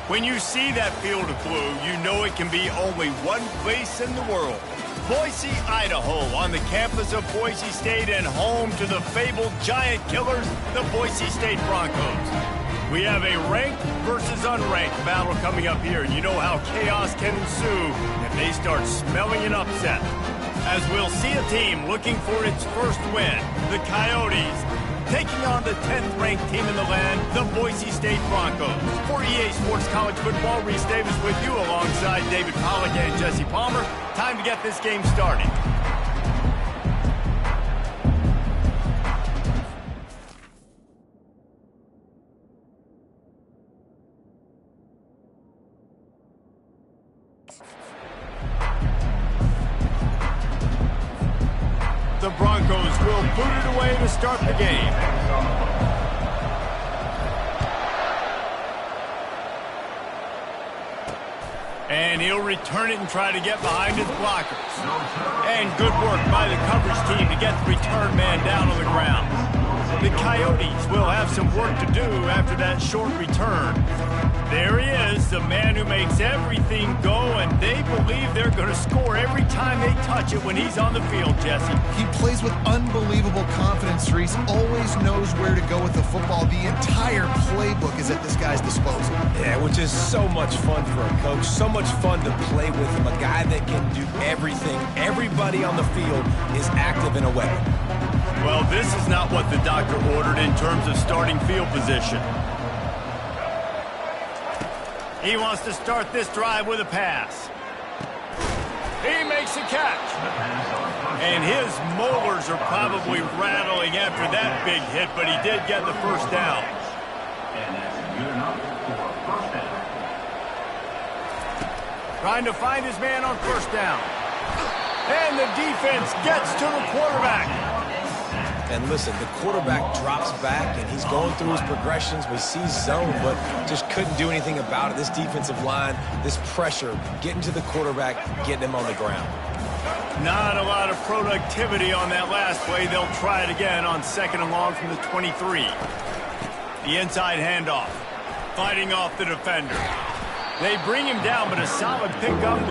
When you see that field of blue, you know it can be only one place in the world. Boise, Idaho, on the campus of Boise State and home to the fabled giant killers, the Boise State Broncos. We have a ranked versus unranked battle coming up here, and you know how chaos can ensue if they start smelling an upset. As we'll see a team looking for its first win, the Coyotes, taking on the 10th-ranked team in the land, the Boise State Broncos. For EA Sports College Football, Reese Davis with you alongside David Pollack and Jesse Palmer. Time to get this game started. The Broncos will boot it away to start the game. And he'll return it and try to get behind his blockers. And good work by the coverage team to get the return man down on the ground. The Coyotes will have some work to do after that short return. There he is, the man who makes everything go, and they believe they're going to score every time they touch it when he's on the field, Jesse. He plays with unbelievable confidence, Reese. Always knows where to go with the football. The entire playbook is at this guy's disposal. Yeah, which is so much fun for a coach. So much fun to play with him. A guy that can do everything. Everybody on the field is active in a way. Well, this is not what the doctor ordered in terms of starting field position. He wants to start this drive with a pass. He makes a catch. And his molars are probably rattling after that big hit, but he did get the first down. And that's good enough for a first down. Trying to find his man on first down. And the defense gets to the quarterback. And listen, the quarterback drops back, and he's going through his progressions. We see zone, but just couldn't do anything about it. This defensive line, this pressure, getting to the quarterback, getting him on the ground. Not a lot of productivity on that last play. They'll try it again on second and long from the 23. The inside handoff, fighting off the defender. They bring him down, but a solid pickup.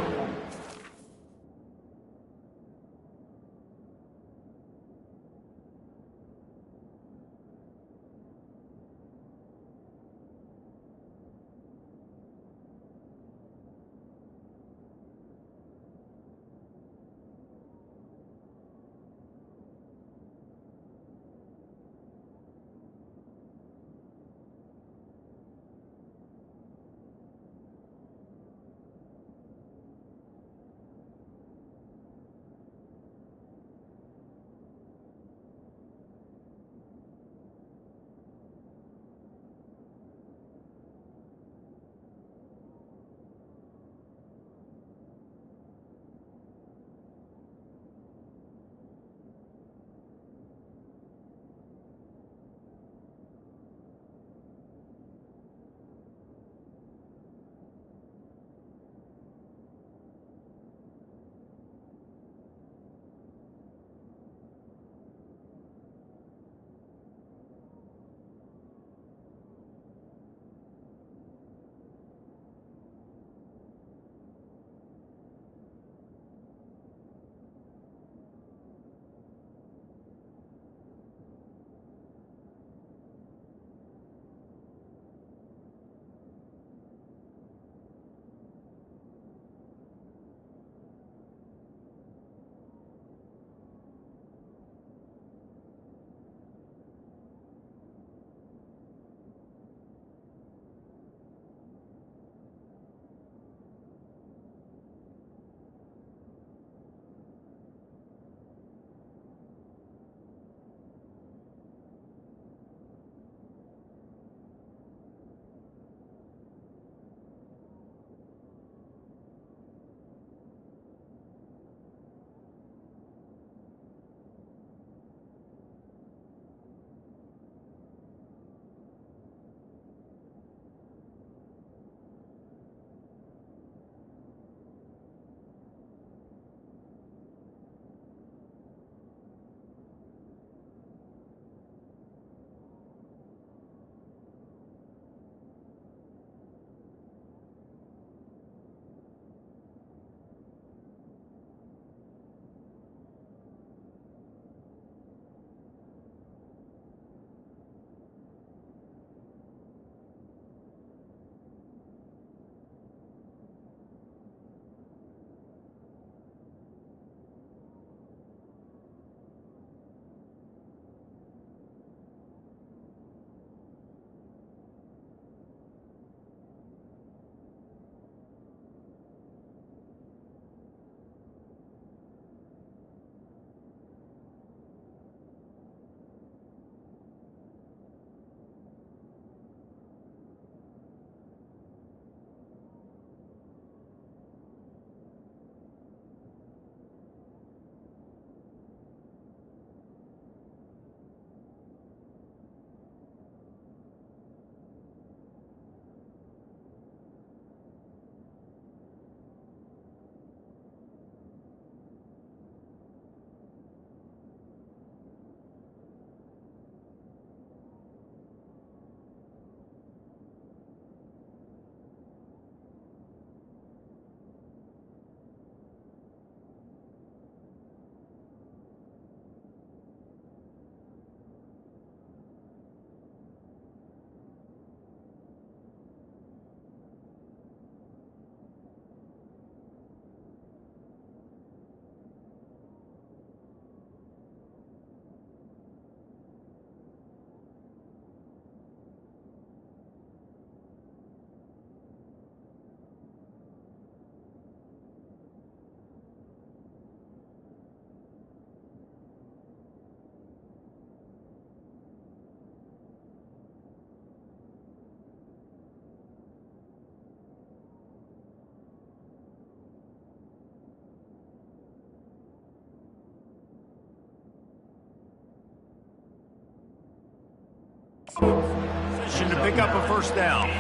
Position to pick up a first down.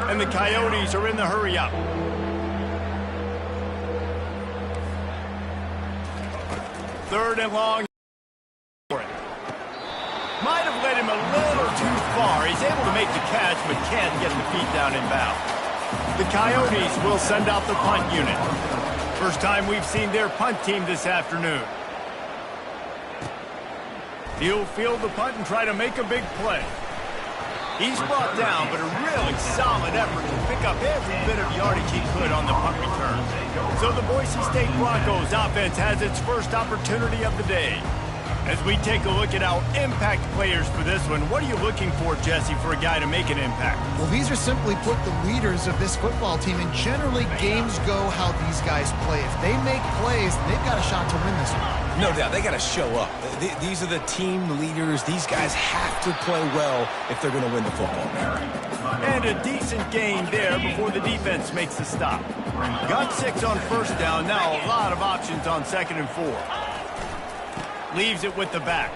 And the Coyotes are in the hurry up. Third and long. Might have led him a little too far. He's able to make the catch, but can't get the feet down in bounds. The Coyotes will send out the punt unit. First time we've seen their punt team this afternoon. He'll field the punt and try to make a big play. He's brought down, but a really solid effort to pick up every bit of yardage he could on the punt return. So the Boise State Broncos offense has its first opportunity of the day. As we take a look at our impact players for this one, what are you looking for, Jesse, for a guy to make an impact? Well, these are simply put the leaders of this football team, and generally games go how these guys play. If they make plays, they've got a shot to win this one. No doubt, they got to show up. These are the team leaders. These guys have to play well if they're going to win the football game. And a decent gain there before the defense makes the stop. Got 6 on first down. Now a lot of options on 2nd and 4. Leaves it with the back.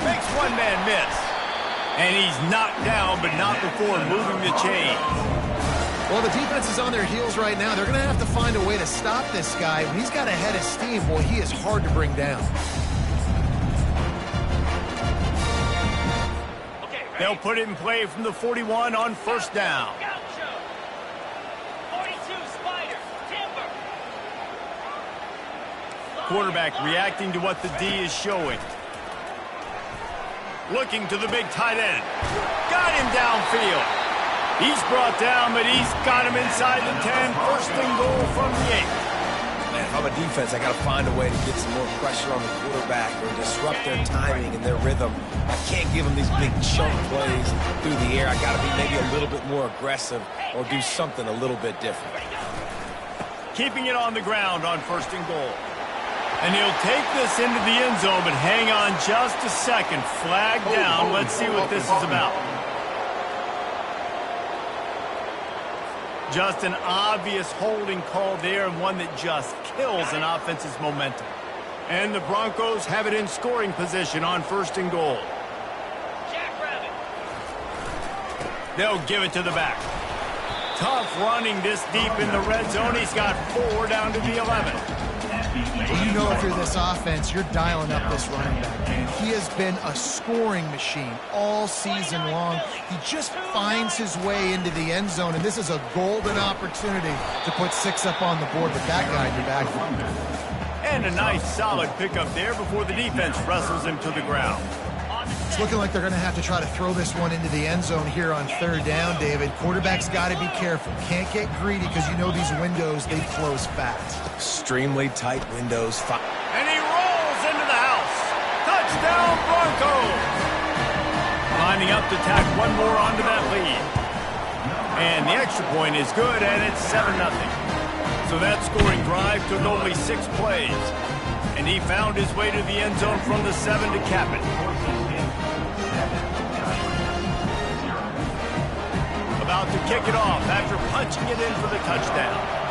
Makes one man miss. And he's knocked down, but not before moving the chain. Well, the defense is on their heels right now. They're going to have to find a way to stop this guy. When he's got a head of steam, boy, he is hard to bring down. They'll put it in play from the 41 on first down. Quarterback reacting to what the D is showing. Looking to the big tight end. Got him downfield. He's brought down, but he's got him inside the 10. First and goal from the 8. Man, if I'm a defense, I got to find a way to get some more pressure on the quarterback or disrupt their timing and their rhythm. I can't give them these big chunk plays through the air. I got to be maybe a little bit more aggressive or do something a little bit different. Keeping it on the ground on first and goal. And he'll take this into the end zone, but hang on just a second. Flag down. Let's see what this is about. Just an obvious holding call there, and one that just kills an offense's momentum. And the Broncos have it in scoring position on first and goal. They'll give it to the back. Tough running this deep in the red zone. He's got 4 down to the 11. Well, you know if you're this offense, you're dialing up this running back, man. He has been a scoring machine all season long. He just finds his way into the end zone, and this is a golden opportunity to put 6 up on the board with that guy in your back. And a nice solid pickup there before the defense wrestles him to the ground. It's looking like they're going to have to try to throw this one into the end zone here on third down, David. Quarterback's got to be careful. Can't get greedy because you know these windows, they close fast. Extremely tight windows. And he rolls into the house. Touchdown, Broncos! Lining up to tack one more onto that lead. And the extra point is good, and it's 7-0. So that scoring drive took only 6 plays. And he found his way to the end zone from the 7 to cap it. About to kick it off after punching it in for the touchdown.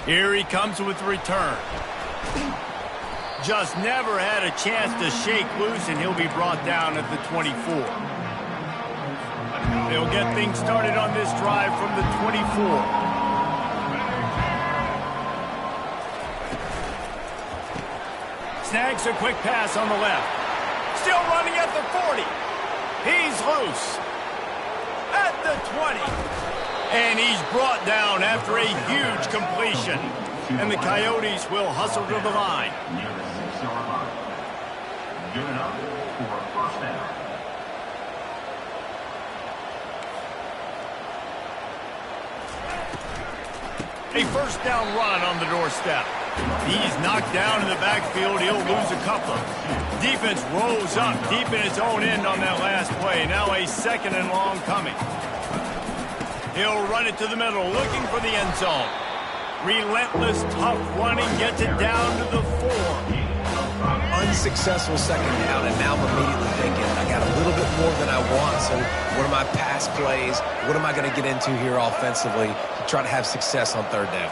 Here he comes with the return. Just never had a chance to shake loose, and he'll be brought down at the 24. They'll get things started on this drive from the 24. Snags a quick pass on the left. Still running at the 40. He's loose. At the 20. And he's brought down after a huge completion. And the Coyotes will hustle to the line. Near the 6-yard line. Good enough for a first down. A first down run on the doorstep. He's knocked down in the backfield. He'll lose a couple. Defense rolls up deep in its own end on that last play. Now a 2nd and long coming. He'll run it to the middle, looking for the end zone. Relentless, tough running, gets it down to the 4. Unsuccessful second down, and now I'm immediately thinking, I got a little bit more than I want, so what are my pass plays? What am I going to get into here offensively to try to have success on 3rd down?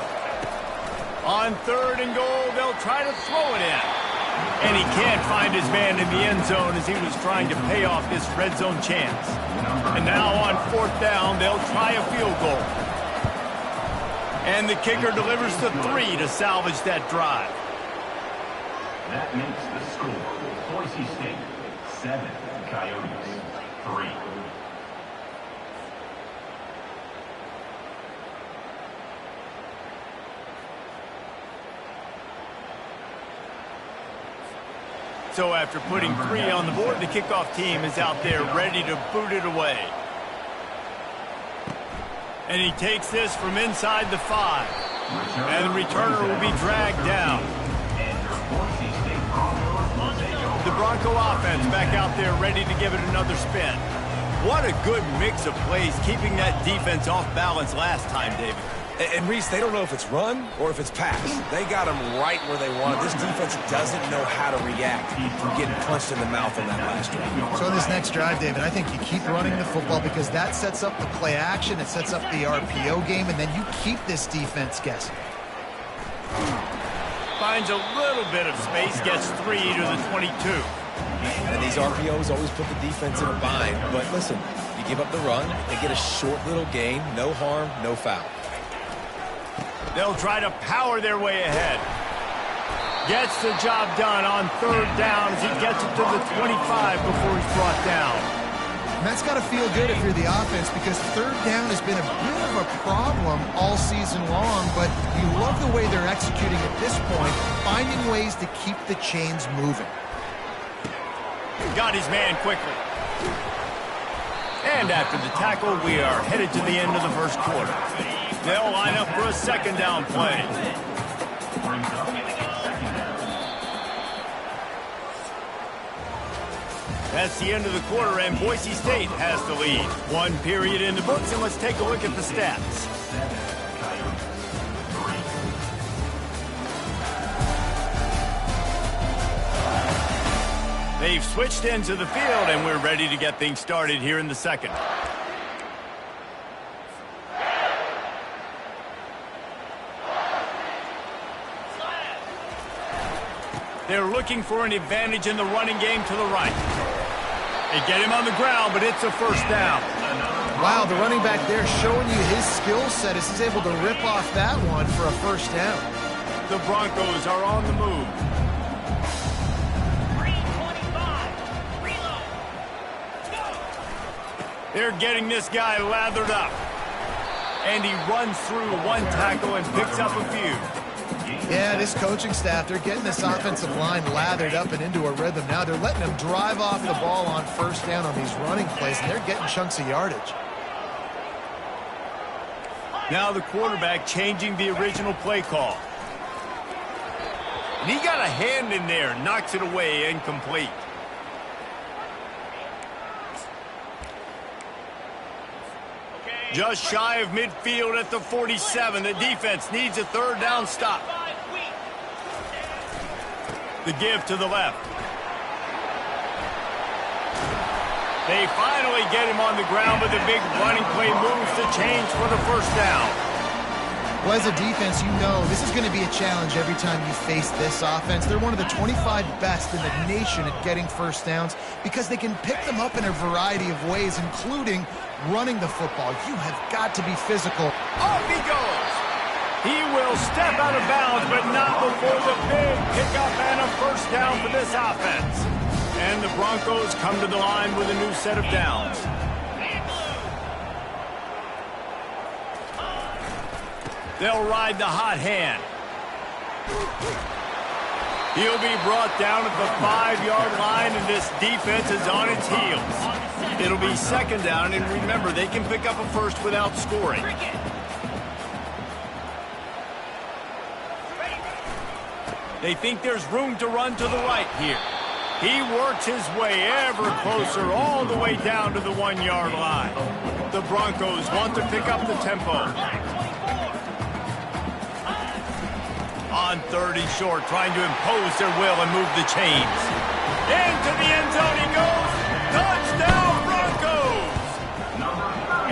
On 3rd and goal, they'll try to throw it in. And he can't find his man in the end zone as he was trying to pay off this red zone chance. And now on 4th down, they'll try a field goal. And the kicker delivers the 3 to salvage that drive. That makes the score. Boise State 7, Coyotes 3. So after putting 3 on the board, the kickoff team is out there ready to boot it away. And he takes this from inside the 5. And the returner will be dragged down. The Bronco offense back out there ready to give it another spin. What a good mix of plays, keeping that defense off balance last time, David. And Reese, they don't know if it's run or if it's pass. They got them right where they want it. This defense doesn't know how to react from getting punched in the mouth on that last drive. So this next drive, David, I think you keep running the football because that sets up the play action, it sets up the RPO game, and then you keep this defense guessing. Finds a little bit of space, gets 3 to the 22. And these RPOs always put the defense in a bind. But listen, you give up the run, they get a short little gain, no harm, no foul. They'll try to power their way ahead. Gets the job done on 3rd down as he gets it to the 25 before he's brought down. And that's got to feel good if you're the offense because 3rd down has been a bit of a problem all season long, but you love the way they're executing at this point, finding ways to keep the chains moving. Got his man quickly. And after the tackle, we are headed to the end of the first quarter. They'll line up for a 2nd down play. That's the end of the quarter, and Boise State has the lead. 1 period in the books, and let's take a look at the stats. They've switched into the field, and we're ready to get things started here in the 2nd. They're looking for an advantage in the running game to the right. They get him on the ground, but it's a 1st down. Wow, the running back there showing you his skill set as he's able to rip off that one for a 1st down. The Broncos are on the move. 325. Reload. Go. They're getting this guy lathered up. And he runs through 1 tackle and picks up a few. Yeah, this coaching staff, they're getting this offensive line lathered up and into a rhythm. Now they're letting them drive off the ball on 1st down on these running plays, and they're getting chunks of yardage. Now the quarterback changing the original play call. And he got a hand in there, knocks it away, incomplete. Just shy of midfield at the 47. The defense needs a 3rd down stop. The give to the left. They finally get him on the ground, but the big running play moves the chains for the 1st down. Well, as a defense, you know this is going to be a challenge every time you face this offense. They're one of the 25 best in the nation at getting first downs because they can pick them up in a variety of ways, including running the football. You have got to be physical. Off he goes. He will step out of bounds, but not before the big pickup and a first down for this offense. And the Broncos come to the line with a new set of downs. They'll ride the hot hand. He'll be brought down at the 5-yard line, and this defense is on its heels. It'll be second down, and remember, they can pick up a first without scoring. They think there's room to run to the right here. He works his way ever closer all the way down to the 1-yard line. The Broncos want to pick up the tempo. On 3rd and short, trying to impose their will and move the chains. Into the end zone he goes. Touchdown, Broncos!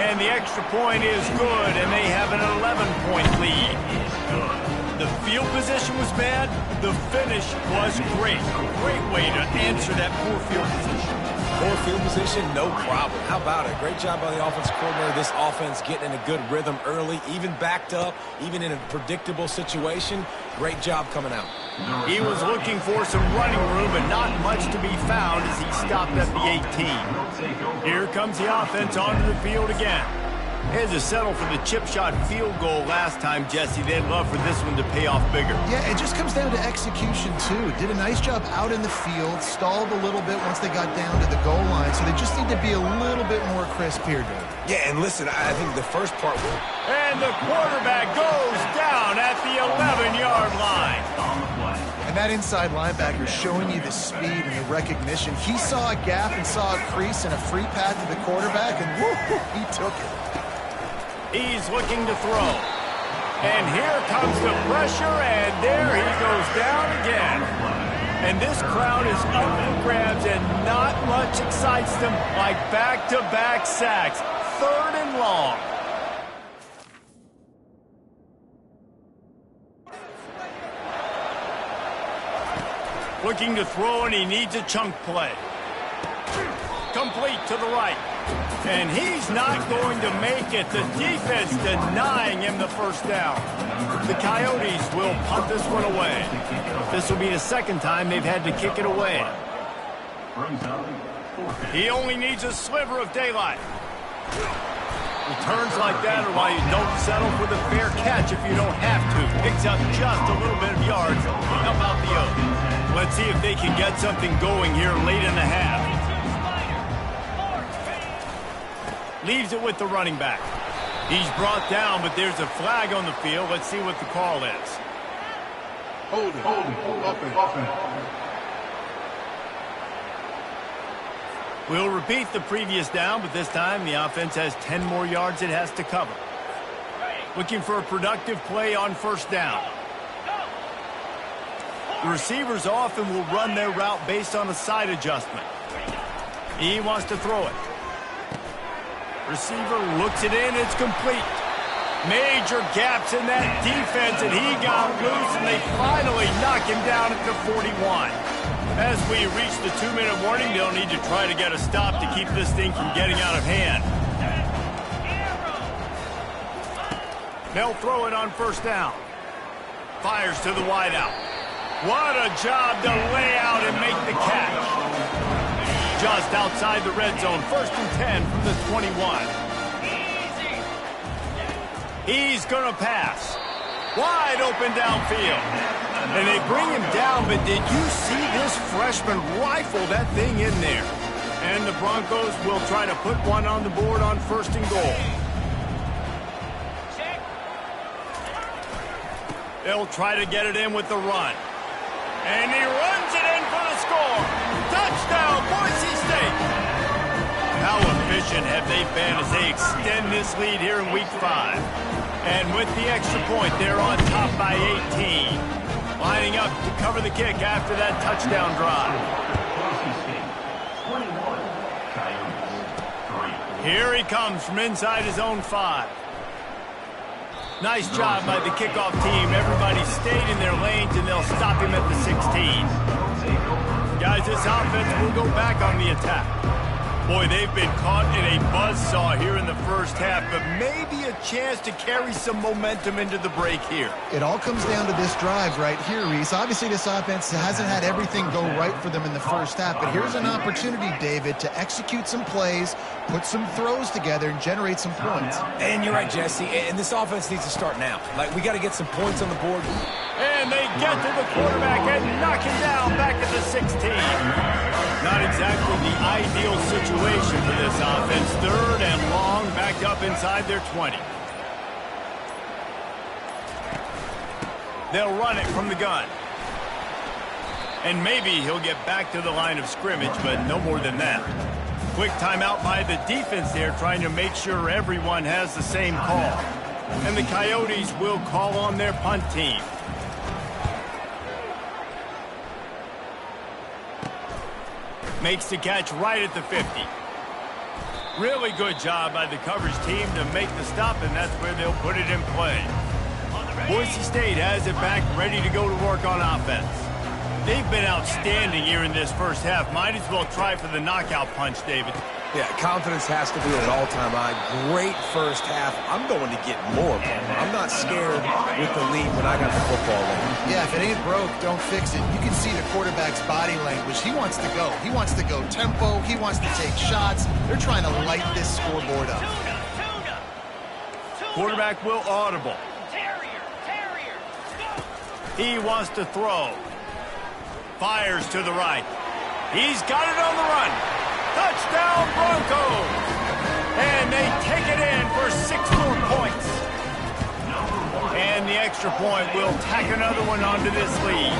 And the extra point is good, and they have an 11-point lead. The field position was bad. The finish was great. Great way to answer that poor field position. Poor field position, no problem. How about it? Great job by the offensive coordinator. This offense getting in a good rhythm early, even backed up, even in a predictable situation. Great job coming out. He was looking for some running room, but not much to be found as he stopped at the 18. Here comes the offense onto the field again. They had to settle for the chip shot field goal last time, Jesse. They'd love for this one to pay off bigger. Yeah, it just comes down to execution, too. Did a nice job out in the field, stalled a little bit once they got down to the goal line, so they just need to be a little bit more crisp here, Dave. Yeah, and listen, I think the first part will... And the quarterback goes down at the 11-yard line. And that inside linebacker showing you the speed and the recognition. He saw a gap and saw a crease and a free path to the quarterback, and woo, he took it. He's looking to throw. And here comes the pressure, and there he goes down again. And this crowd is up for grabs, and not much excites them like back-to-back sacks. 3rd and long. Looking to throw, and he needs a chunk play. Complete to the right. And he's not going to make it. The defense denying him the first down. The Coyotes will punt this one away. This will be the second time they've had to kick it away. He only needs a sliver of daylight. Returns like that are why you don't settle for the fair catch if you don't have to. Picks up just a little bit of yards. How about the oath? Let's see if they can get something going here late in the half. Leaves it with the running back. He's brought down, but there's a flag on the field. Let's see what the call is. Hold it. We'll repeat the previous down, but this time the offense has 10 more yards it has to cover. Looking for a productive play on first down. The receivers often will run their route based on a side adjustment. He wants to throw it. Receiver looks it in, it's complete. Major gaps in that defense, and he got loose, and they finally knock him down at the 41. As we reach the 2-minute warning, they'll need to try to get a stop to keep this thing from getting out of hand. They'll throw it on first down. Fires to the wideout. What a job to lay out and make the catch. Just outside the red zone, 1st and 10 from the 21. He's going to pass. Wide open downfield. And they bring him down, but did you see this freshman rifle that thing in there? And the Broncos will try to put one on the board on 1st and goal. They'll try to get it in with the run. And he runs it in for the score. Touchdown, Boise State. How efficient have they been as they extend this lead here in Week 5. And with the extra point, they're on top by 18. Lining up to cover the kick after that touchdown drive. Here he comes from inside his own 5. Nice job by the kickoff team. Everybody stayed in their lanes, and they'll stop him at the 16. Guys, this offense will go back on the attack. Boy, they've been caught in a buzzsaw here in the first half, but maybe a chance to carry some momentum into the break here. It all comes down to this drive right here, Reese. Obviously, this offense hasn't had everything go right for them in the first half, but here's an opportunity, David, to execute some plays, put some throws together, and generate some points. And you're right, Jesse, and this offense needs to start now. Like, we got to get some points on the board. And they get to the quarterback and knock him down back at the 16. Not exactly the ideal situation for this offense. 3rd and long, backed up inside their 20. They'll run it from the gun. And maybe he'll get back to the line of scrimmage, but no more than that. Quick timeout by the defense there, trying to make sure everyone has the same call. And the Coyotes will call on their punt team. Makes the catch right at the 50. Really good job by the coverage team to make the stop, and that's where they'll put it in play. Boise State has it back, ready to go to work on offense. They've been outstanding here in this first half. Might as well try for the knockout punch, David. Yeah, confidence has to be at an all-time high. Great first half. I'm going to get more, Palmer. I'm not scared with the lead when I got the football in. Yeah, if it ain't broke, don't fix it. You can see the quarterback's body language. He wants to go. He wants to go tempo. He wants to take shots. They're trying to light this scoreboard up. Quarterback will audible. Terrier, go! He wants to throw. Fires to the right. He's got it on the run. Touchdown, Broncos! And they take it in for 6 more points. And the extra point will tack another one onto this lead.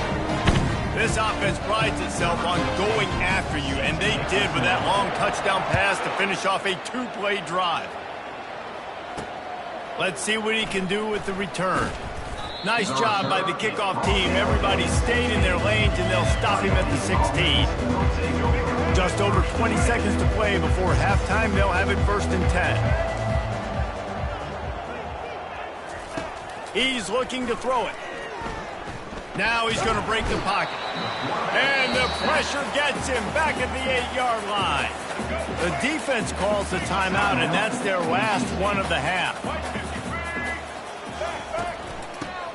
This offense prides itself on going after you, and they did with that long touchdown pass to finish off a 2-play drive. Let's see what he can do with the return. Nice job by the kickoff team. Everybody stayed in their lanes, and they'll stop him at the 16. Just over 20 seconds to play before halftime. They'll have it 1st and 10. He's looking to throw it. Now he's going to break the pocket. And the pressure gets him back at the 8-yard line. The defense calls the timeout, and that's their last one of the half.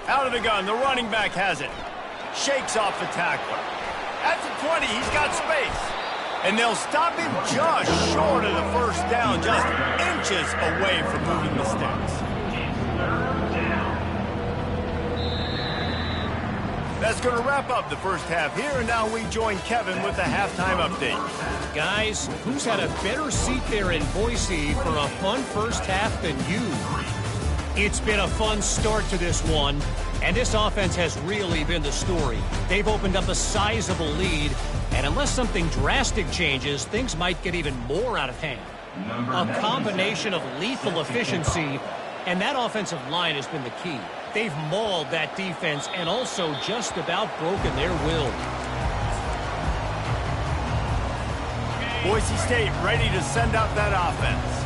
Out of the gun, the running back has it. Shakes off the tackler. At the 20, he's got space. And they'll stop him just short of the first down, just inches away from moving the sticks. That's going to wrap up the first half here, and now we join Kevin with the halftime update. Guys, who's had a better seat there in Boise for a fun first half than you? It's been a fun start to this one, and this offense has really been the story. They've opened up a sizable lead, and unless something drastic changes, things might get even more out of hand. A combination of lethal efficiency, and that offensive line has been the key. They've mauled that defense and also just about broken their will. Boise State ready to send out that offense.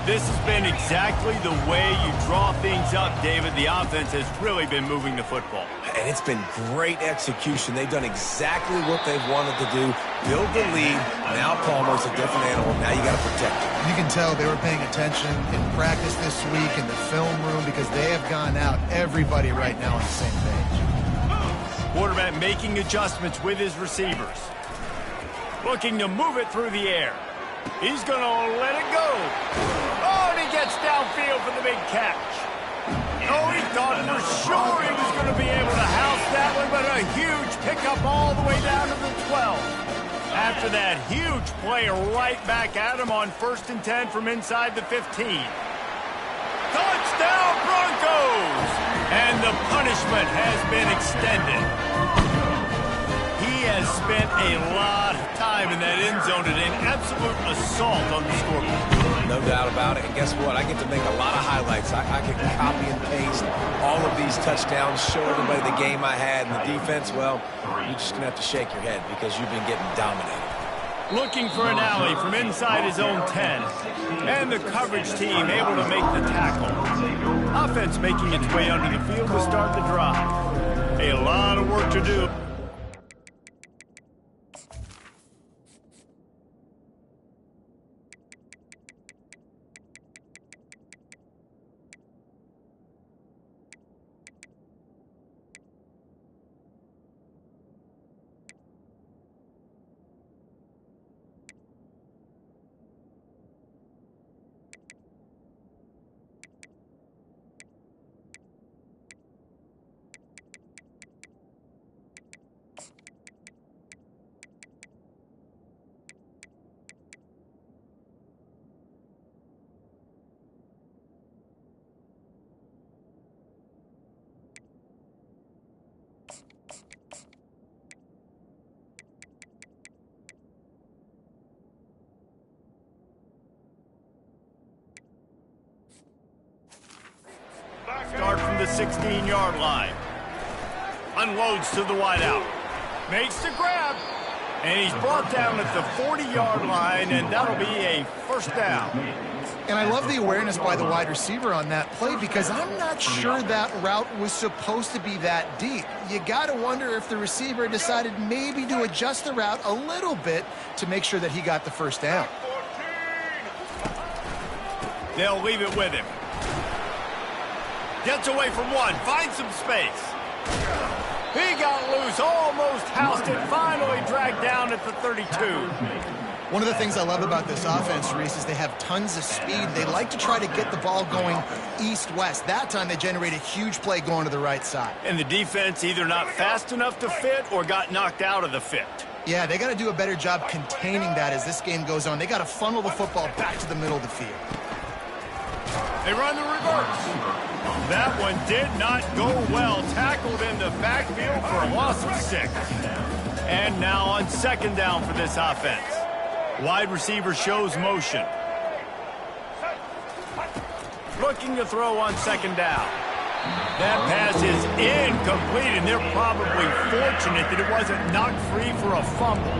This has been exactly the way you draw things up, David. The offense has really been moving the football. And it's been great execution. They've done exactly what they've wanted to do. Build the lead. Now Palmer's a different animal. Now you got to protect him. You can tell they were paying attention in practice this week in the film room because they have gone out, everybody right now on the same page. Quarterback making adjustments with his receivers. Looking to move it through the air. He's going to let it go. Oh, and he gets downfield for the big catch. Oh, he thought for sure he was going to be able to house that one, but a huge pickup all the way down to the 12. After that huge play right back at him on 1st and 10 from inside the 15. Touchdown, Broncos! And the punishment has been extended. He has spent a lot of time in that end zone today, an absolute assault on the scoreboard. No doubt about it. And guess what? I get to make a lot of highlights. I can copy and paste all of these touchdowns, show everybody the game I had, and the defense, well, you're just going to have to shake your head because you've been getting dominated. Looking for an alley from inside his own 10. And the coverage team able to make the tackle. Offense making its way under the field to start the drive. A lot of work to do. Start from the 16-yard line. Unloads to the wideout. Makes the grab. And he's brought down at the 40-yard line, and that'll be a first down. And I love the awareness by the wide receiver on that play because I'm not sure that route was supposed to be that deep. You got to wonder if the receiver decided maybe to adjust the route a little bit to make sure that he got the first down. They'll leave it with him. Gets away from one, finds some space. He got loose, almost housed it, finally dragged down at the 32. One of the things I love about this offense, Reese, is they have tons of speed. They like to try to get the ball going east-west. That time they generate a huge play going to the right side. And the defense either not fast enough to fit or got knocked out of the fit. Yeah, they got to do a better job containing that as this game goes on. They got to funnel the football back to the middle of the field. They run the reverse. That one did not go well. Tackled in the backfield for a loss of 6. And now on second down for this offense. Wide receiver shows motion. Looking to throw on second down. That pass is incomplete, and they're probably fortunate that it wasn't knocked free for a fumble.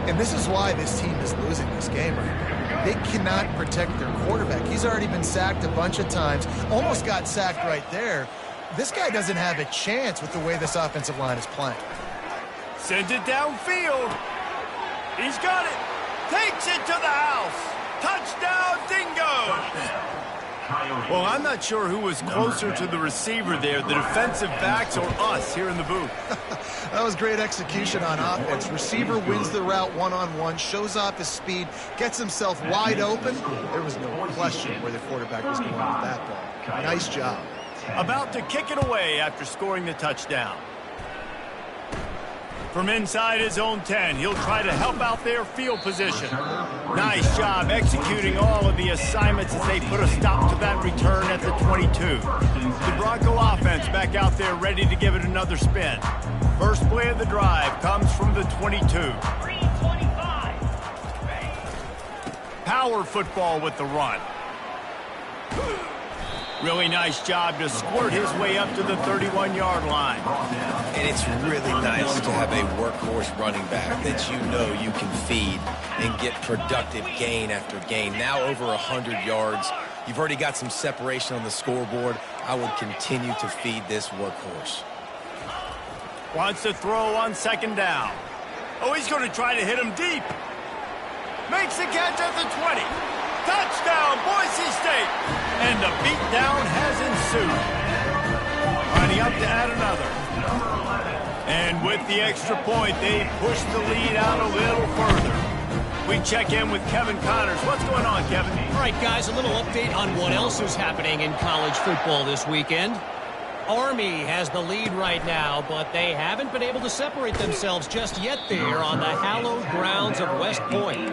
And this is why this team is losing this game right now. They cannot protect their quarterback. He's already been sacked a bunch of times. Almost got sacked right there. This guy doesn't have a chance with the way this offensive line is playing. Sends it downfield. He's got it. Takes it to the house. Touchdown, Dingo. Well, I'm not sure who was closer to the receiver there, the defensive backs or us here in the booth. That was great execution on offense. Receiver wins the route one-on-one, shows off his speed, gets himself wide open. There was no question where the quarterback was going with that ball. Nice job. About to kick it away after scoring the touchdown. From inside his own 10, he'll try to help out their field position. Nice job executing all of the assignments as they put a stop to that return at the 22. The Bronco offense back out there ready to give it another spin. First play of the drive comes from the 22. 325. Power football with the run. Really nice job to squirt his way up to the 31-yard line. And it's really nice to have a workhorse running back that you know you can feed and get productive gain after gain. Now over 100 yards. You've already got some separation on the scoreboard. I would continue to feed this workhorse. Wants to throw on second down. Oh, he's going to try to hit him deep. Makes the catch at the 20. Touchdown, Boise State. And the beatdown has ensued. Lining up to add another. And with the extra point, they push the lead out a little further. We check in with Kevin Connors. What's going on, Kevin? All right, guys, a little update on what else is happening in college football this weekend. Army has the lead right now, but they haven't been able to separate themselves just yet there on the hallowed grounds of West Point.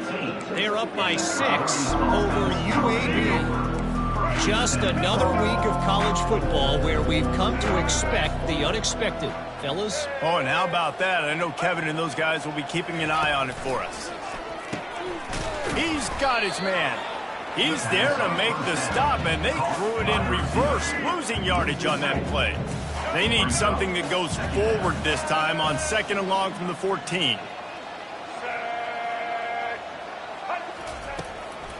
They're up by 6 over UAB. Just another week of college football where we've come to expect the unexpected. Fellas? Oh, and how about that? I know Kevin and those guys will be keeping an eye on it for us. He's got his man. He's there to make the stop, and they threw it in reverse, losing yardage on that play. They need something that goes forward this time on second and long from the 14.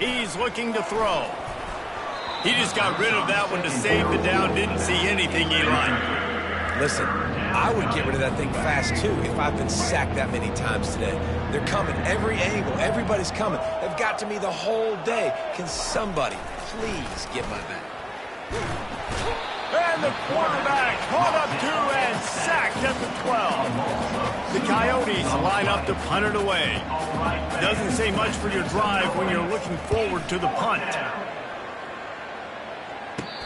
He's looking to throw. He just got rid of that one to save the down. Didn't see anything he liked. Listen, I would get rid of that thing fast, too, if I've been sacked that many times today. They're coming every angle. Everybody's coming. They've got to me the whole day. Can somebody please get my back? And the quarterback caught up to and sacked at the 12. The Coyotes line up to punt it away. Doesn't say much for your drive when you're looking forward to the punt.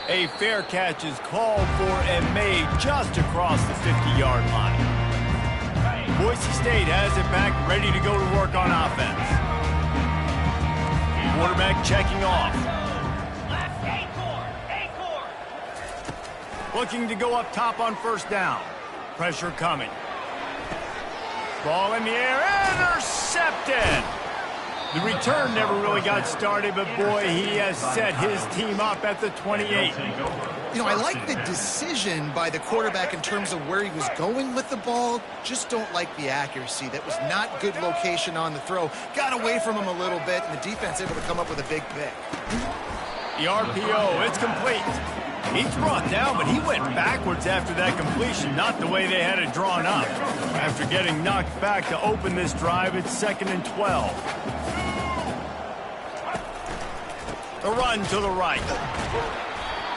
A fair catch is called for and made just across the 50-yard line. Boise State has it back, ready to go to work on offense. Quarterback checking off. Looking to go up top on first down. Pressure coming. Ball in the air, intercepted! The return never really got started, but boy, he has set his team up at the 28. You know, I like the decision by the quarterback in terms of where he was going with the ball. Just don't like the accuracy. That was not good location on the throw. Got away from him a little bit, and the defense able to come up with a big pick. The RPO, it's complete. He's brought down, but he went backwards after that completion, not the way they had it drawn up. After getting knocked back to open this drive, it's 2nd and 12. The run to the right.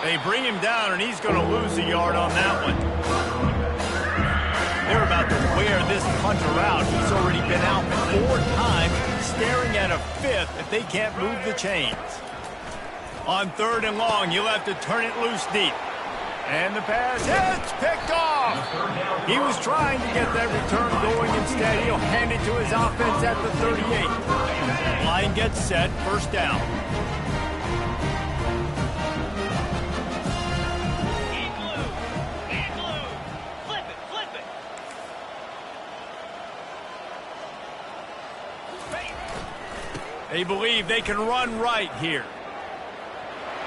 They bring him down, and he's going to lose a yard on that one. They're about to wear this punter out. He's already been out 4 times, staring at a 5th if they can't move the chains. On 3rd and long, you'll have to turn it loose deep. And the pass, it's picked off. He was trying to get that return going. Instead, he'll hand it to his offense at the 38. Line gets set, first down. Flip it. They believe they can run right here.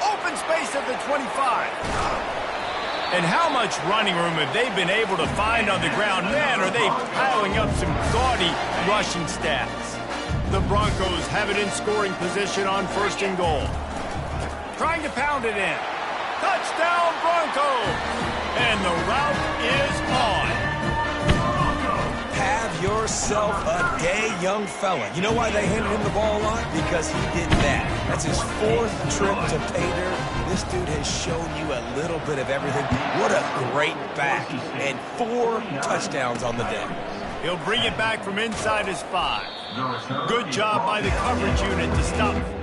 Open space at the 25. And how much running room have they been able to find on the ground? Man, are they piling up some gaudy rushing stats. The Broncos have it in scoring position on 1st and goal. Trying to pound it in. Touchdown, Broncos! And the route is on. Have yourself a day, young fella. You know why they handed him the ball a lot? Because he did that. That's his 4th trip to pay dirt. This dude has shown you a little bit of everything. What a great back. And 4 touchdowns on the day. He'll bring it back from inside his 5. Good job by the coverage unit to stop him.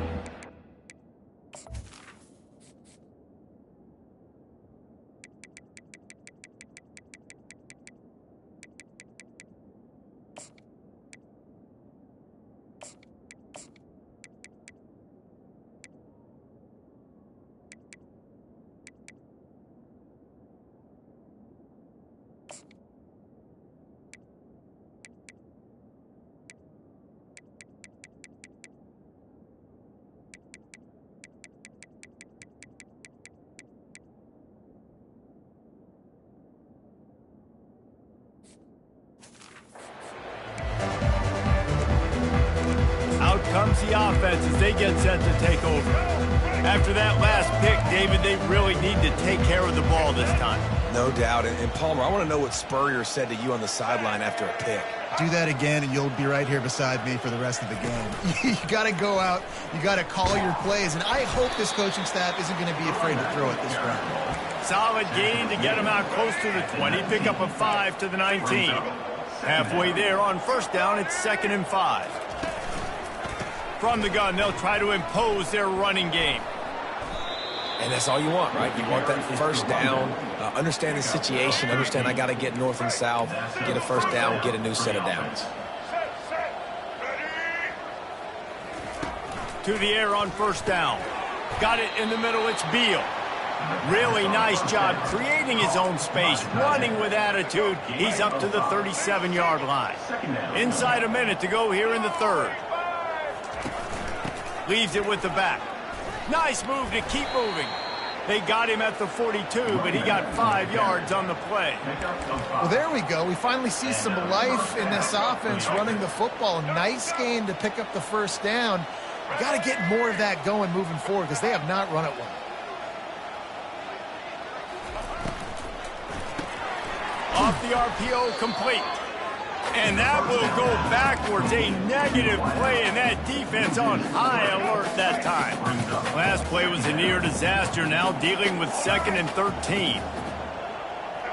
Comes the offense as they get set to take over. After that last pick, David, they really need to take care of the ball this time. No doubt. And Palmer, I want to know what Spurrier said to you on the sideline after a pick. Do that again, and you'll be right here beside me for the rest of the game. You got to go out. You got to call your plays, and I hope this coaching staff isn't going to be afraid to throw it this round. Solid gain to get him out close to the 20. Pick up a 5 to the 19. Halfway there on first down, it's 2nd and 5. From the gun, they'll try to impose their running game. And that's all you want, right? You want that first down, understand the situation, understand I got to get north and south, get a first down, get a new set of downs. To the air on first down. Got it in the middle, it's Beal. Really nice job creating his own space, running with attitude. He's up to the 37-yard line. Inside a minute to go here in the 3rd. Leaves it with the back. Nice move to keep moving. They got him at the 42, but he got 5 yards on the play. Well, there we go. We finally see some life in this offense running the football. Nice game to pick up the first down. You got to get more of that going moving forward because they have not run it well. Off the RPO, complete. And that will go backwards. A negative play, and that defense on high alert that time. Last play was a near disaster, now dealing with 2nd and 13.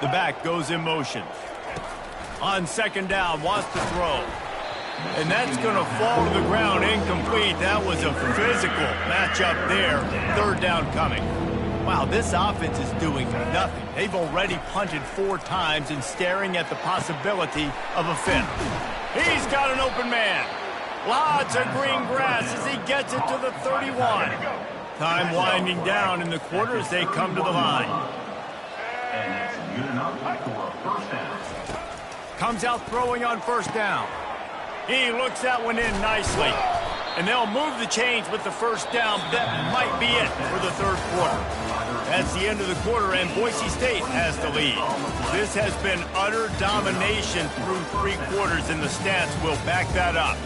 The back goes in motion. On 2nd down, wants to throw. And that's going to fall to the ground, incomplete. That was a physical matchup there. 3rd down coming. Wow, this offense is doing nothing. They've already punted 4 times and staring at the possibility of a 5th. He's got an open man. Lots of green grass as he gets it to the 31. Time winding down in the quarter as they come to the line. And that's good enough for a 1st down. Comes out throwing on 1st down. He looks that one in nicely. And they'll move the chains with the 1st down. That might be it for the 3rd quarter. That's the end of the quarter, and Boise State has the lead. This has been utter domination through 3 quarters, and the stats will back that up.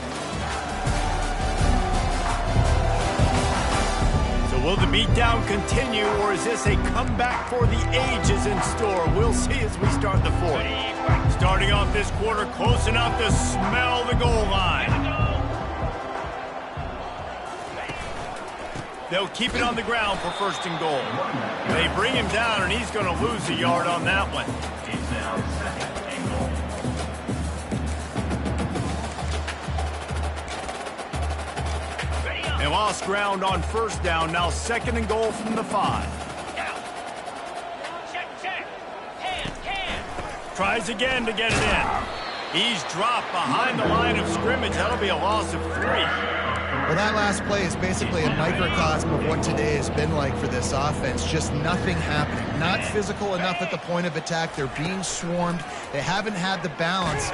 So will the beatdown continue, or is this a comeback for the ages in store? We'll see as we start the 4th. Starting off this quarter close enough to smell the goal line. They'll keep it on the ground for 1st and goal. They bring him down, and he's going to lose a yard on that one. It's now 2nd and goal. They lost ground on 1st down. Now 2nd and goal from the 5. Check. Hand. Tries again to get it in. He's dropped behind the line of scrimmage. That'll be a loss of 3. Well, that last play is basically a microcosm of what today has been like for this offense. Just nothing happening. Not physical enough at the point of attack. They're being swarmed. They haven't had the balance.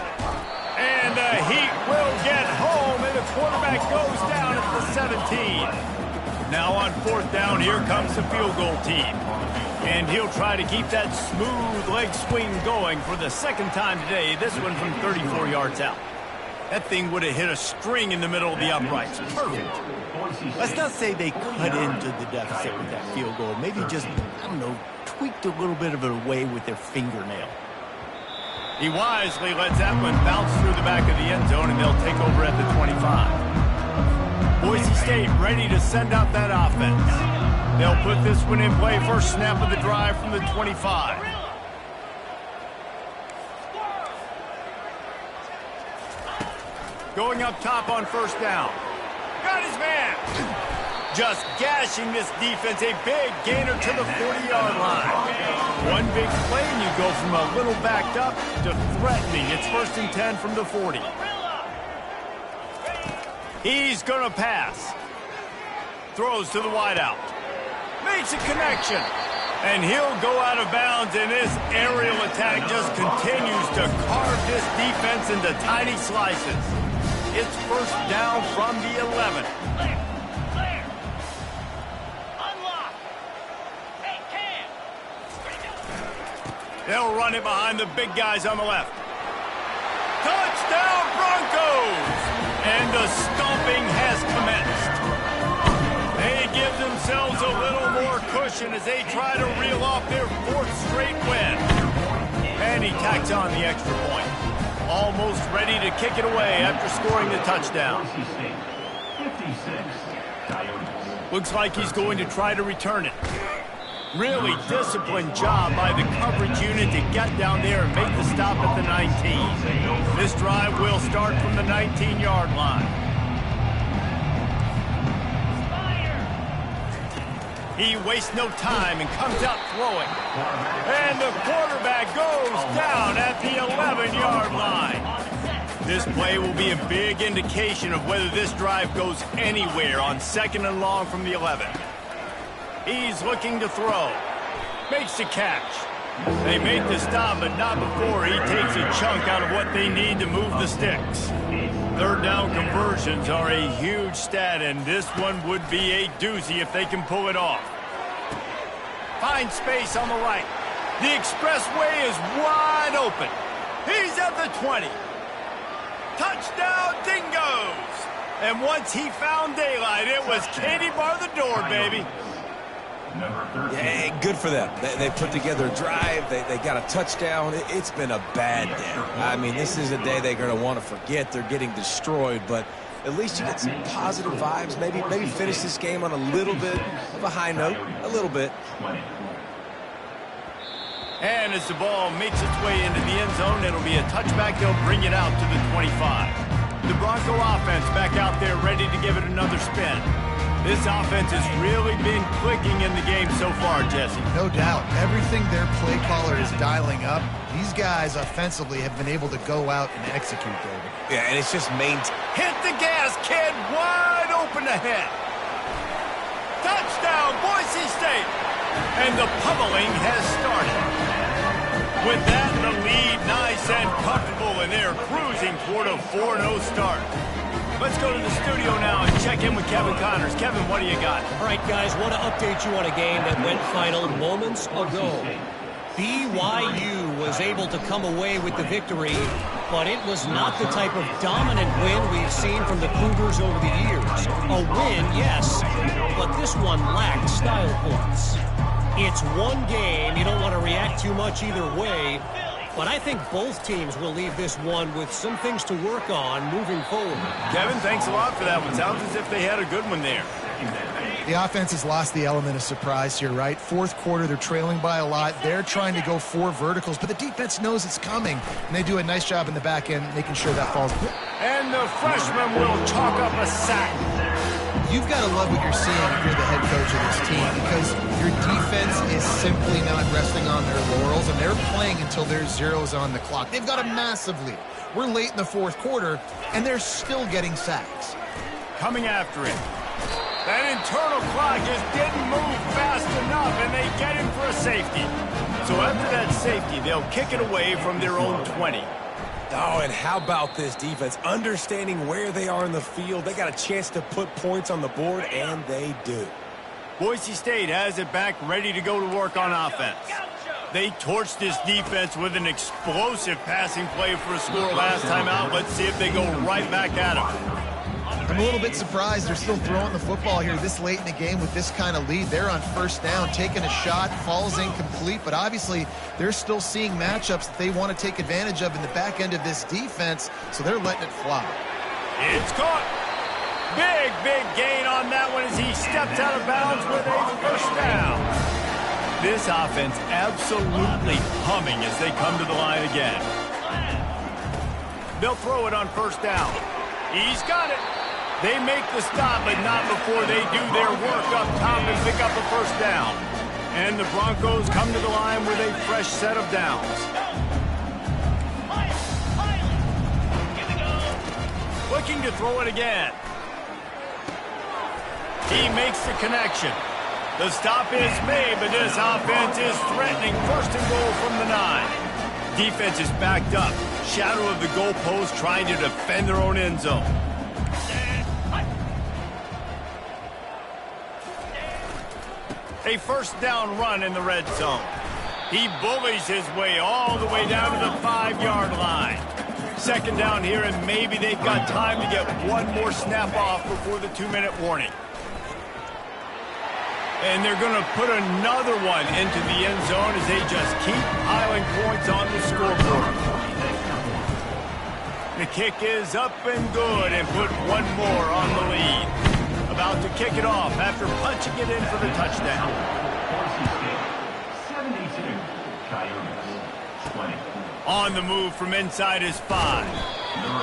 And the Heat will get home, and the quarterback goes down at the 17. Now on 4th down, here comes the field goal team. And he'll try to keep that smooth leg swing going for the 2nd time today, this one from 34 yards out. That thing would have hit a string in the middle of the uprights. Perfect. Let's not say they cut into the deficit with that field goal. Maybe just, I don't know, tweaked a little bit of it away with their fingernail. He wisely lets that one bounce through the back of the end zone, and they'll take over at the 25. Boise State ready to send out that offense. They'll put this one in play. First snap of the drive from the 25. Going up top on 1st down. Got his man. Just gashing this defense. A big gainer to the 40-yard line. One big play, and you go from a little backed up to threatening. It's 1st and 10 from the 40. He's going to pass. Throws to the wideout. Makes a connection. And he'll go out of bounds, and this aerial attack just continues to carve this defense into tiny slices. It's 1st down from the 11. Clear. Unlock. Hey, Cam. They'll run it behind the big guys on the left. Touchdown, Broncos! And the stomping has commenced. They give themselves a little more cushion as they try to reel off their 4th straight win. And he tacks on the extra point. Almost ready to kick it away after scoring the touchdown. 56. Coyotes. Looks like he's going to try to return it. Really disciplined job by the coverage unit to get down there and make the stop at the 19. This drive will start from the 19-yard line. He wastes no time and comes out throwing. And the quarterback goes down at the 11-yard line. This play will be a big indication of whether this drive goes anywhere on 2nd and long from the 11. He's looking to throw. Makes the catch. They make the stop, but not before he takes a chunk out of what they need to move the sticks. 3rd down conversions are a huge stat, and this one would be a doozy if they can pull it off. Find space on the right. The expressway is wide open. He's at the 20. Touchdown, Dingoes! And once he found daylight, it was Katie bar the door, baby. Yeah, good for them. They put together a drive. They got a touchdown. It's been a bad day. I mean, this is a day they're going to want to forget. They're getting destroyed, but at least you get some positive vibes. Maybe finish this game on a little bit of a high note. A little bit. And as the ball makes its way into the end zone, it'll be a touchback. They'll bring it out to the 25. The Bronco offense back out there ready to give it another spin. This offense has really been clicking in the game so far, Jesse. No doubt. Everything their play caller is dialing up, these guys offensively have been able to go out and execute, David. Yeah, and it's just Hit the gas, kid. Wide open ahead. Touchdown, Boise State. And the pummeling has started. With that, the lead nice and comfortable, and they're cruising toward a 4-0 start. Let's go to the studio now and check in with Kevin Connors. Kevin, what do you got? All right, guys, want to update you on a game that went final moments ago. BYU was able to come away with the victory, but it was not the type of dominant win we've seen from the Cougars over the years. A win, yes, but this one lacked style points. It's one game. You don't want to react too much either way. But I think both teams will leave this one with some things to work on moving forward. Kevin, thanks a lot for that one. Sounds as if they had a good one there. The offense has lost the element of surprise here, right? Fourth quarter, they're trailing by a lot. They're trying to go 4 verticals, but the defense knows it's coming. And they do a nice job in the back end making sure that falls. And the freshman will chalk up a sack. You've got to love what you're seeing if you're the head coach of this team, because your defense is simply not resting on their laurels, and they're playing until there's zeros on the clock. They've got a massive lead. We're late in the fourth quarter, and they're still getting sacks. Coming after it. That internal clock just didn't move fast enough, and they get him for a safety. So after that safety, they'll kick it away from their own 20. Oh, and how about this defense? Understanding where they are in the field. They got a chance to put points on the board, and they do. Boise State has it back, ready to go to work on offense. They torched this defense with an explosive passing play for a score last time out. Let's see if they go right back at them. I'm a little bit surprised they're still throwing the football here this late in the game with this kind of lead. They're on first down, taking a shot, falls incomplete, but obviously they're still seeing matchups that they want to take advantage of in the back end of this defense, so they're letting it fly. It's caught. Big gain on that one as he steps out of bounds with a first down. This offense absolutely humming as they come to the line again. They'll throw it on first down. He's got it. They make the stop, but not before they do their work up top and pick up a first down. And the Broncos come to the line with a fresh set of downs. Looking to throw it again. He makes the connection. The stop is made, but this offense is threatening first and goal from the 9. Defense is backed up. Shadow of the goalpost trying to defend their own end zone. A first down run in the red zone. He bullies his way all the way down to the 5-yard line. Second down here, and maybe they've got time to get one more snap off before the 2-minute warning. And they're going to put another one into the end zone as they just keep piling points on the scoreboard. The kick is up and good and put one more on the lead. About to kick it off after punching it in for the touchdown. 72, Coyotes, 20. On the move from inside his 5.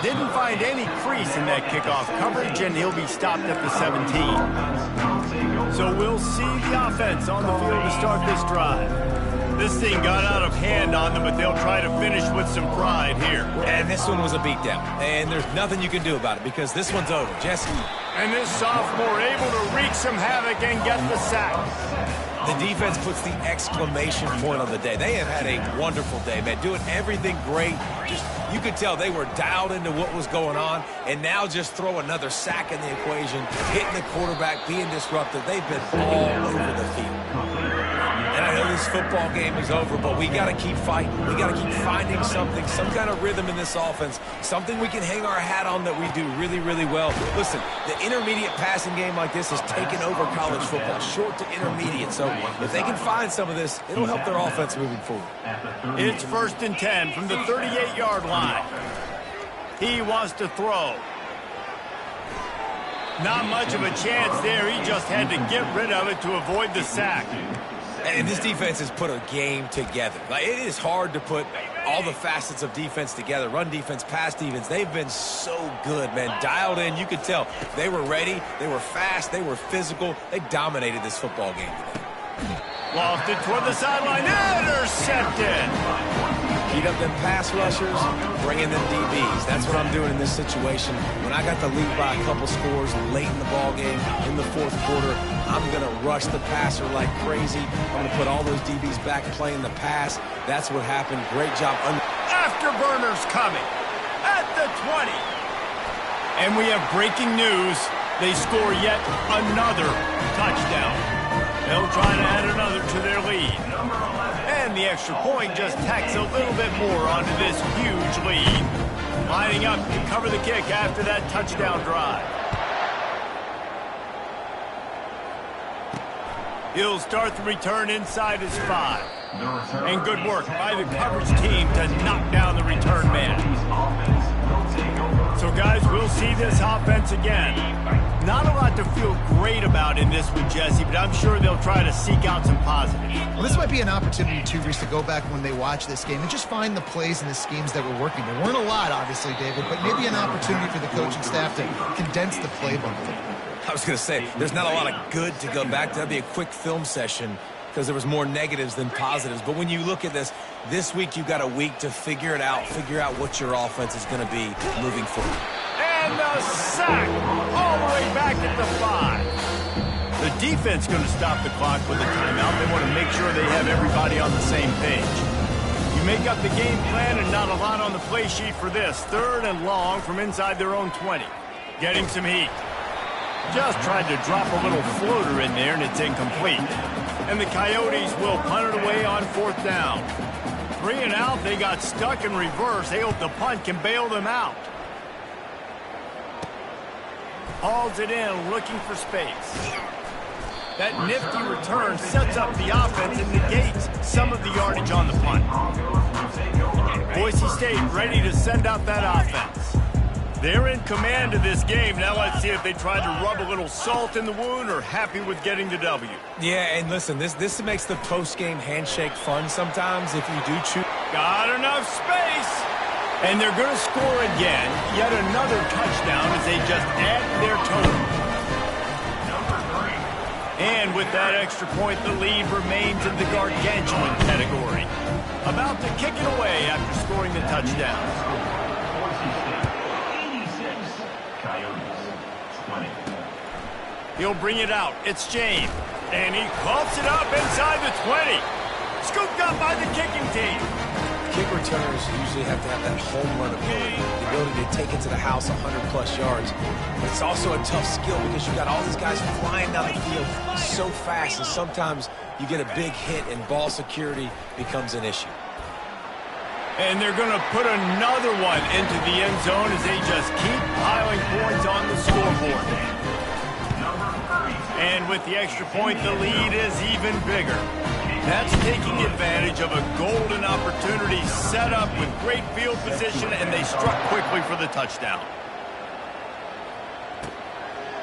Didn't find any crease in that kickoff coverage, and he'll be stopped at the 17. So we'll see the offense on the field to start this drive. This thing got out of hand on them, but they'll try to finish with some pride here. And this one was a beatdown. And there's nothing you can do about it because this one's over. Jesse. And this sophomore able to wreak some havoc and get the sack. The defense puts the exclamation point on the day. They have had a wonderful day, man. Doing everything great. Just You could tell they were dialed into what was going on, and now just throw another sack in the equation, hitting the quarterback, being disruptive. They've been all over the field. And I know this football game is over, but we got to keep fighting. We got to keep finding something, some kind of rhythm in this offense, something we can hang our hat on that we do really, really well. Listen, the intermediate passing game like this has taken over college football, short to intermediate. So if they can find some of this, it'll help their offense moving forward. It's 1st and 10 from the 38-yard line. He wants to throw. Not much of a chance there. He just had to get rid of it to avoid the sack. And this defense has put a game together. Like, it is hard to put all the facets of defense together. Run defense, pass defense. They've been so good, man. Dialed in. You could tell they were ready. They were fast. They were physical. They dominated this football game today. Lofted toward the sideline. Intercepted. Heat up them pass rushers, bring in them DBs. That's what I'm doing in this situation. When I got the lead by a couple scores late in the ball game, in the 4th quarter, I'm going to rush the passer like crazy. I'm going to put all those DBs back playing the pass. That's what happened. Great job. Afterburners coming at the 20. And we have breaking news. They score yet another touchdown. They'll try to add another to their lead. And the extra point just tacks a little bit more onto this huge lead. Lining up to cover the kick after that touchdown drive. He'll start the return inside his 5. And good work by the coverage team to knock down the return man. So, guys, we'll see this offense again. Not a lot to feel great about in this one, Jesse, but I'm sure they'll try to seek out some positives. Well, this might be an opportunity, too, Reese, to go back when they watch this game and just find the plays and the schemes that were working. There weren't a lot, obviously, David, but maybe an opportunity for the coaching staff to condense the playbook. I was going to say, there's not a lot of good to go back to. That'd be a quick film session because there was more negatives than positives. But when you look at this week you've got a week to figure it out, figure out what your offense is going to be moving forward. And the sack all the way back at the 5. The defense going to stop the clock with a timeout. They want to make sure they have everybody on the same page. You make up the game plan and not a lot on the play sheet for this. 3rd and long from inside their own 20. Getting some heat. Just tried to drop a little floater in there, and it's incomplete. And the Coyotes will punt it away on 4th down. 3 and out, they got stuck in reverse. They hope the punt can bail them out. Hauls it in, looking for space. That nifty return sets up the offense and negates some of the yardage on the punt. Boise State ready to send out that offense. They're in command of this game. Now let's see if they try to rub a little salt in the wound or happy with getting the W. Yeah, and listen, this makes the post-game handshake fun sometimes if you do choose. Got enough space. And they're going to score again. Yet another touchdown as they just add their total. And with that extra point, the lead remains in the gargantuan category. About to kick it away after scoring the touchdown. He'll bring it out. It's James. And he coughs it up inside the 20. Scooped up by the kicking team. Kick returners usually have to have that home run ability, the ability to take it to the house 100-plus yards. But it's also a tough skill because you got all these guys flying down the field so fast, and sometimes you get a big hit and ball security becomes an issue. And they're going to put another one into the end zone as they just keep piling points on the scoreboard. And with the extra point, the lead is even bigger. That's taking advantage of a golden opportunity set up with great field position, and they struck quickly for the touchdown.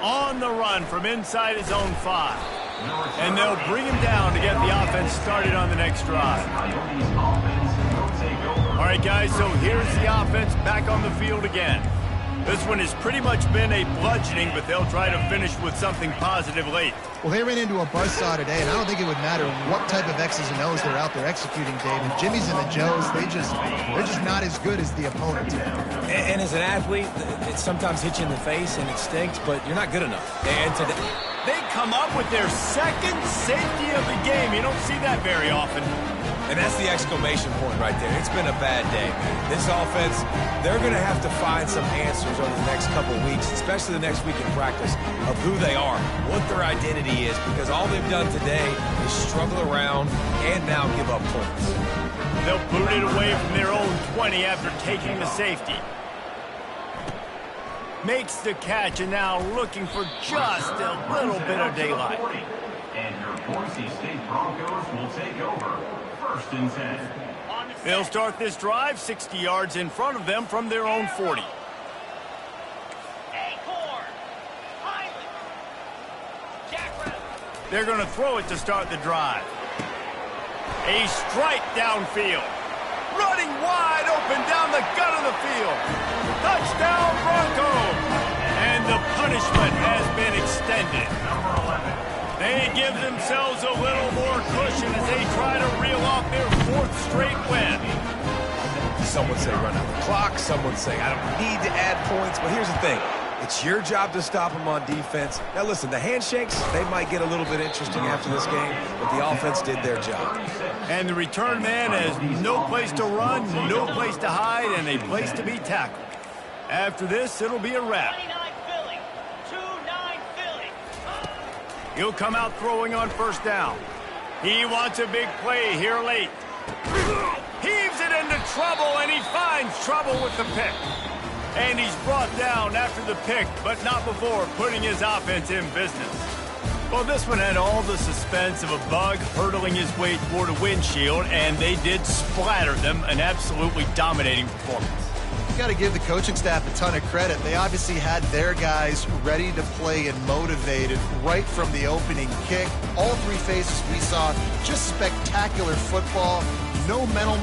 On the run from inside his own 5. And they'll bring him down to get the offense started on the next drive. All right, guys, so here's the offense back on the field again. This one has pretty much been a bludgeoning, but they'll try to finish with something positive late. Well, they ran into a buzzsaw today, and I don't think it would matter what type of X's and O's they're out there executing, David. Jimmy's and the Joes, they're just not as good as the opponent. And as an athlete, it sometimes hits you in the face and it stinks, but you're not good enough. And today, they come up with their second safety of the game. You don't see that very often. And that's the exclamation point right there. It's been a bad day, man. This offense, they're going to have to find some answers over the next couple weeks, especially the next week in practice, of who they are, what their identity is, because all they've done today is struggle around and now give up points. They'll boot it away from their own 20 after taking the safety. Makes the catch and now looking for just a little bit of daylight. And your Boise State Broncos will take over. 1st and 10. They'll start this drive 60 yards in front of them from their own 40. Acorn. Highland. Jackrabbit. They're going to throw it to start the drive. A strike downfield. Running wide open down the gut of the field. Touchdown Broncos. And the punishment has been extended. They give themselves a little more cushion as they try to reel off their 4th straight win. Some would say run out the clock. Some would say I don't need to add points. But here's the thing. It's your job to stop them on defense. Now, listen, the handshakes, they might get a little bit interesting after this game, but the offense did their job. And the return man has no place to run, no place to hide, and a place to be tackled. After this, it'll be a wrap. 29 Philly. 2-9 Philly. He'll come out throwing on 1st down. He wants a big play here late. Heaves it into trouble, and he finds trouble with the pick. And he's brought down after the pick, but not before putting his offense in business. Well, this one had all the suspense of a bug hurtling his way toward a windshield, and they did splatter them, an absolutely dominating performance. You got to give the coaching staff a ton of credit. They obviously had their guys ready to play and motivated right from the opening kick. All 3 phases we saw, just spectacular football. No mental